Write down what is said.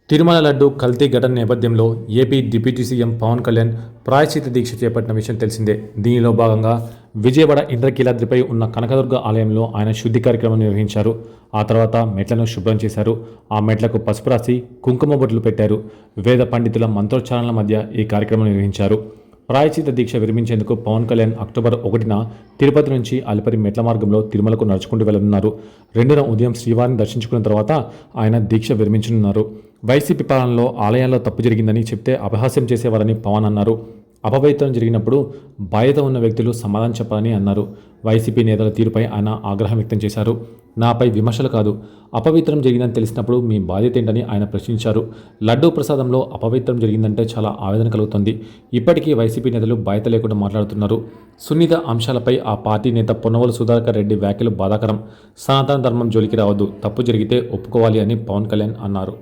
తిరుమల లడ్డు కల్తీ ఘటన నేపథ్యంలో AP deputy CM Pawan Kalyan ప్రాయశ్చిత్త దీక్ష చేపట్టిన విషయం తెలిసిందే. దీనిలో భాగంగా విజయవాడ ఇంద్రకీలాద్రిపై ఉన్న కనకదుర్గ ఆలయంలో ఆయన శుద్ధి కార్యక్రమం నిర్వహించారు. ఆ తర్వాత మెట్లను శుభ్రం చేశారు. ఆ మెట్లకు పసుపు రాసి కుంకుమ బొట్లు పెట్టారు. వేద పండితుల మంత్రోచ్చారణల మధ్య ఈ కార్యక్రమం నిర్వహించారు. ప్రాయశ్చిత్త దీక్ష విరమించేందుకు పవన్ కళ్యాణ్ అక్టోబర్ 1న తిరుపతి నుంచి అలిపిరి మెట్ల మార్గంలో తిరుమలకు నడుచుకుంటూ వెళ్లనున్నారు. 2న ఉదయం శ్రీవారిని దర్శించుకున్న తర్వాత ఆయన దీక్ష విరమించనున్నారు. వైసీపీ పాలనలో ఆలయాల్లో తప్పు జరిగిందని చెప్తే అపహాస్యం చేసేవారని పవన్ అన్నారు. అపవిత్రం జరిగినప్పుడు బాధ్యత ఉన్న వ్యక్తులు సమాధానం చెప్పాలని అన్నారు. వైసీపీ నేతల తీరుపై ఆయన ఆగ్రహం వ్యక్తం చేశారు. నాపై విమర్శలు కాదు, అపవిత్రం జరిగిందని తెలిసినప్పుడు మీ బాధ్యత ఏంటని ఆయన ప్రశ్నించారు. లడ్డూ ప్రసాదంలో అపవిత్రం జరిగిందంటే చాలా ఆవేదన కలుగుతుంది. ఇప్పటికీ వైసీపీ నేతలు బాధ్యత లేకుండా మాట్లాడుతున్నారు. సున్నిత అంశాలపై ఆ పార్టీ నేత పొన్నవోలు సుధాకర్ రెడ్డి వ్యాఖ్యలు బాధాకరం. సనాతన ధర్మం జోలికి రావద్దు, తప్పు జరిగితే ఒప్పుకోవాలి అని పవన్ కళ్యాణ్ అన్నారు.